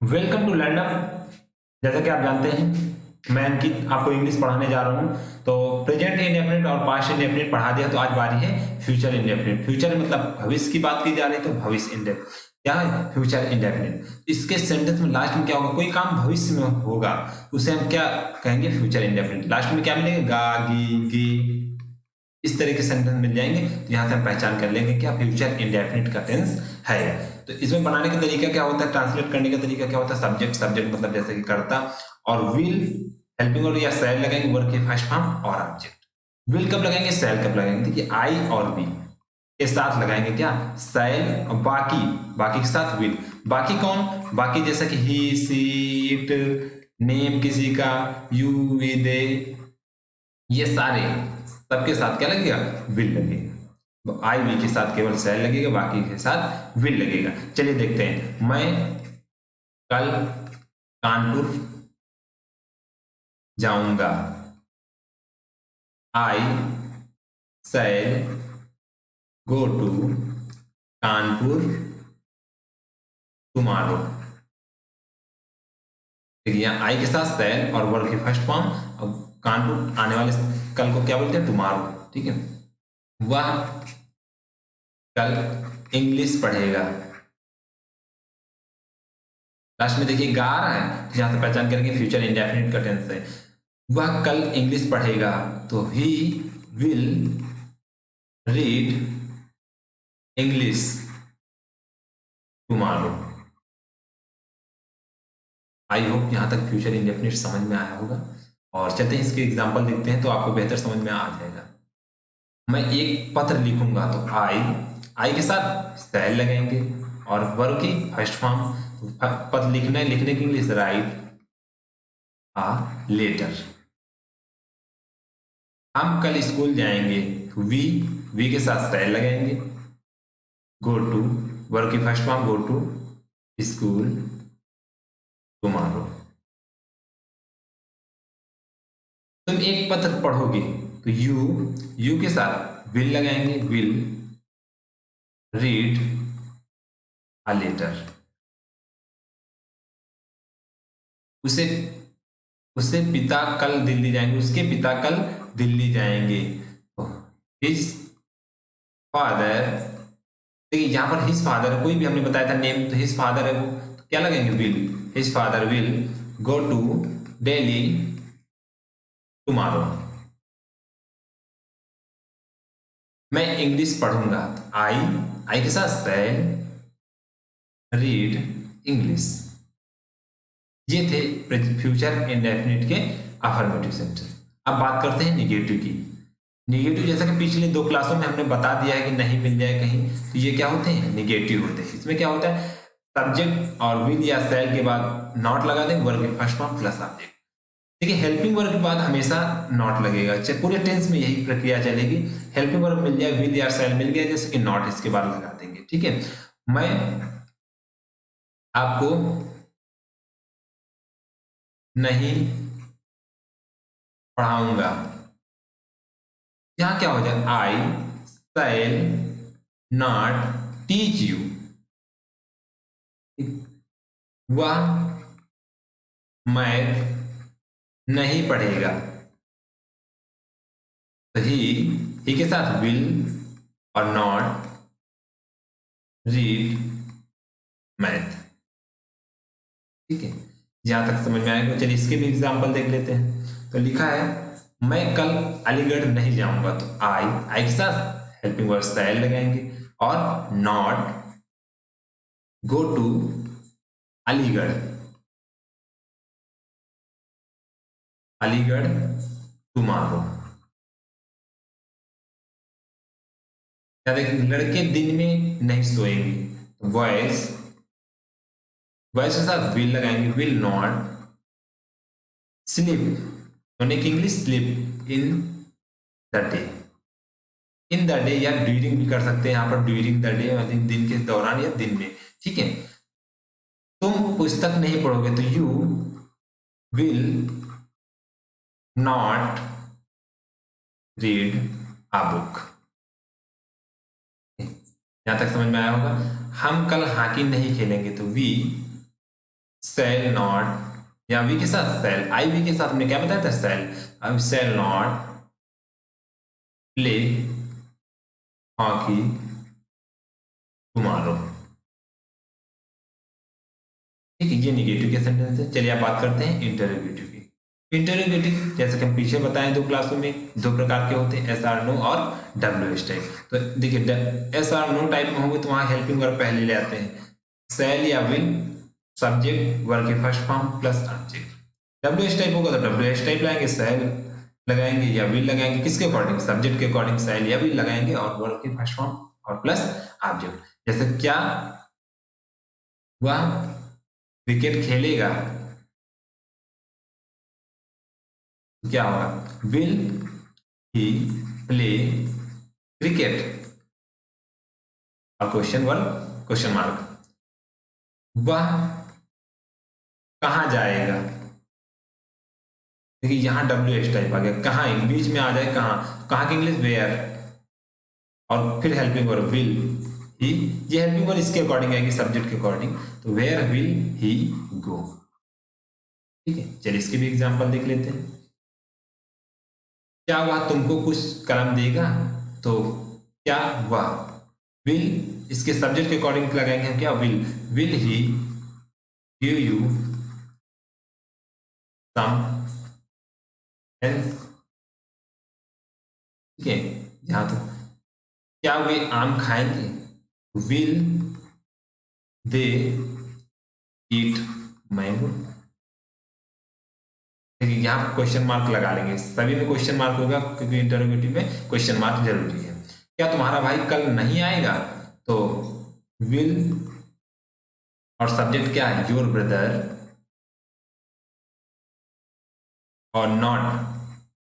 Welcome to learner. जैसा कि आप जानते हैं मैं अंकित आपको इंग्लिश पढ़ाने जा रहा हूं। तो प्रेजेंट इंडेफिनिट और पास्ट इंडेफिनिट पढ़ा दिया, तो आज बारी है फ्यूचर इंडेफिनिट। फ्यूचर मतलब भविष्य की बात की जा रही है, तो भविष्य इंडेफिनिट क्या है? Future indefinite. इसके सेंटेंस में लास्ट में क्या होगा? कोई काम भविष्य में होगा उसे हम क्या कहेंगे? Future indefinite. लास्ट में क्या मिलेगा? गा, गी, इस तरह के सेंटेंस मिल जाएंगे, तो यहाँ से हम पहचान कर लेंगे क्या फ्यूचर इंडेफिनिट का टेंस है। तो इसमें बनाने का तरीका क्या होता है? ट्रांसलेट करने का तरीका क्या होता है? सब्जेक्ट सब्जेक्ट मतलब जैसे कि कर्ता, और विल हेल्पिंग वर्ब या सेल लगाएंगे, वर्ब के फर्स्ट फॉर्म और ऑब्जेक्ट। विल कब लगाएंगे? सेल कब लगाएंगे? देखिए आई और वी के साथ लगाएंगे क्या? सेल। और बाकी बाकी के साथ विल। बाकी कौन? बाकी जैसा कि ही, सी, इट, नेम किसी का, यू, वी, दे, ये सारे सबके साथ क्या लगेगा? विल लगेगा। तो आई वी के साथ केवल सेल लगेगा, बाकी के साथ विल लगेगा। चलिए देखते हैं। मैं कल कानपुर जाऊंगा। आई शैल गो टू कानपुर टुमारो। देखिए यहाँ आई के साथ शैल और वर्ब की फर्स्ट फॉर्म। अब कानपुर आने वाले कल को क्या बोलते हैं? टुमारो। ठीक है। वह कल इंग्लिश पढ़ेगा। लास्ट में देखिए गा रहा है, तो यहां से पहचान करेंगे फ्यूचर इंडेफिनिट का टेंस है। वह कल इंग्लिश पढ़ेगा, तो he will read English tomorrow. I hope यहां तक फ्यूचर इंडेफिनिट समझ में आया होगा। और चलते हैं इसके एग्जांपल देखते हैं, तो आपको बेहतर समझ में आ जाएगा। मैं एक पत्र लिखूंगा, तो आई के साथ शैल लगाएंगे और वर्ब की फर्स्ट फॉर्म। पत्र लिखना है, लिखने की इंग्लिश राइट आ लेटर। हम कल स्कूल जाएंगे, वी के साथ शैल लगाएंगे। गो टू वर्ब की first form, go to school tomorrow. तुम एक पत्र पढ़ोगे, तो यू के साथ विल लगाएंगे, विल रीड अ लेटर। उसे उससे पिता कल दिल्ली जाएंगे, उसके पिता कल दिल्ली जाएंगे। हिज फादर, देखिए यहाँ पर हिज फादर कोई भी हमने बताया था नेम, तो हिज फादर है वो, तो क्या लगेंगे? Will. His father will go to Delhi tomorrow. मैं इंग्लिश पढ़ूंगा, आई के साथ शैल रीड इंग्लिश। ये थे फ्यूचर इंडेफिनिट के अफर्मेटिव सेंटेंस। अब बात करते हैं निगेटिव की। निगेटिव जैसा कि पिछले 2 क्लासों में हमने बता दिया है कि नहीं मिल जाए कहीं, तो ये क्या होते हैं? निगेटिव होते हैं। इसमें क्या होता है? सब्जेक्ट और विल या सेल के बाद नॉट लगा देंगे, वर्ब के फर्स्ट फॉर्म प्लस ऑब्जेक्ट। देखिए हेल्पिंग वर्ब के बाद हमेशा नॉट लगेगा, चाहे पूरे टेंस में यही प्रक्रिया चलेगी। हेल्पिंग वर्ब मिल जाए, विल या सेल मिल गया, जैसे कि नॉट इसके बाद लगा देंगे। ठीक है। मैं आपको नहीं पढ़ाऊंगा। यहाँ क्या हो जाए? आई शैल नॉट टीच यू। वह मैथ नहीं पढ़ेगा, तो ही के साथ विल और नॉट रीड मैथ। ठीक है। जहां तक समझ में आएगा, चलिए इसके भी एग्जांपल देख लेते हैं। तो लिखा है मैं कल अलीगढ़ नहीं जाऊंगा, तो आई के साथ हेल्पिंग वर्ब शैल लगाएंगे और not go to Aligarh. Aligarh tomorrow. क्या देखें? लड़के दिन में नहीं सोएंगे, वॉइस वॉइस के साथ विल लगाएंगे, विल नॉट स्लीप। सोने की English sleep in the day. In the day या ड्यूरिंग भी कर सकते हैं, यहाँ पर ड्यूरिंग द डे मतलब दिन के दौरान या दिन में। ठीक है। तुम पुस्तक नहीं पढ़ोगे, तो you will not read a book. यहां तक समझ में आया होगा। हम कल हॉकी नहीं खेलेंगे, तो वी सेल नॉट, या वी के साथ सेल, आई वी के साथ हमने क्या बताया था, सेल। अब shall not play hockey tomorrow. ठीक है, ये निगेटिव के सेंटेंस है। चलिए आप बात करते हैं इंटरोगेटिव की। इंटरोगेटिव जैसे कि हम पीछे बताएं दो क्लासों में दो प्रकार के होते हैं, एस आर नो और डब्ल्यू एस टाइप। तो देखिए एस आर नो टाइप में होंगे तो वहां हेल्पिंग वर्ब पहले ले आते हैं, सेल या विल, सब्जेक्ट वर्ब के first form plus object. W S type होगा तो डब्ल्यू एस टाइप लाएंगे, सेल लगाएंगे या विल लगाएंगे, किसके अकॉर्डिंग, सब्जेक्ट के अकॉर्डिंग सेल या विल लगाएंगे और वर्ब के फर्स्ट फॉर्म और प्लस ऑब्जेक्ट। जैसे क्या वह क्रिकेट खेलेगा, क्या होगा, विल ही प्ले क्रिकेट, और क्वेश्चन वर्ब क्वेश्चन मार्क। वह कहाँ जाएगा, देखिए यहाँ डब्ल्यू एस टाइप आ गया, कहाँ बीच में आ जाए, कहाँ, कहाँ की इंग्लिश वेयर, और फिर हेल्पिंग वर्ब विल ही, ये हेल्पिंग वर्ब इसके अकॉर्डिंग आएगी, सब्जेक्ट के अकॉर्डिंग, तो वेयर विल ही गो। ठीक है, चलिए इसके भी एग्जांपल देख लेते हैं। क्या वह तुमको कुछ कलम देगा, तो क्या वह, विल इसके सब्जेक्ट के अकॉर्डिंग लगाएंगे हम, क्या will he give you some help. ठीक है, यहां तो क्या वे आम खाएंगे, विल दे ईट मैंगो। देखिए यहाँ क्वेश्चन मार्क लगा लेंगे, सभी में क्वेश्चन मार्क होगा क्योंकि इंटरोगेटिव में क्वेश्चन मार्क जरूरी है। क्या तुम्हारा भाई कल नहीं आएगा, तो विल और सब्जेक्ट क्या है, योर ब्रदर, और नॉट,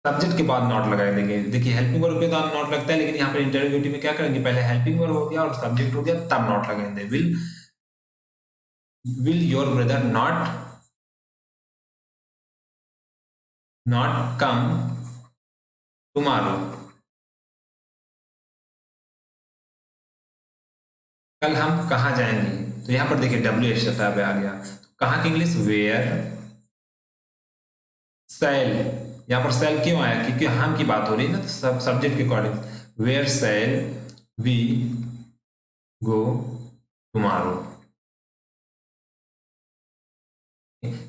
सब्जेक्ट के बाद नॉट लगा देंगे। देखिए हेल्पिंग वर्ब के बाद नॉट लगता है, लेकिन यहाँ पर इंटरोगेटिव में क्या करेंगे, पहले हेल्पिंग वर्ब हो गया और सब्जेक्ट हो गया तब नॉट लगाएंगे। Will your brother not come tomorrow, कल हम कहाँ जाएंगे, तो यहाँ पर देखिए डब्ल्यू एस आ गया, कहाँ की इंग्लिश, वेयर सेल, यहाँ पर सेल क्यों आया, क्योंकि हम की बात हो रही है ना, सब सब्जेक्ट के according, where shall we go tomorrow.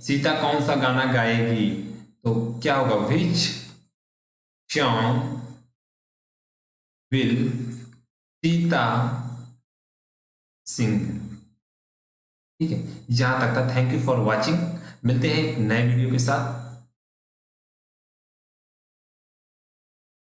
Sita कौन सा गाना गाएगी, तो क्या होगा, which song will Sita sing. ठीक है, जहां तक था, थैंक यू फॉर वॉचिंग, मिलते हैं एक नए वीडियो के साथ।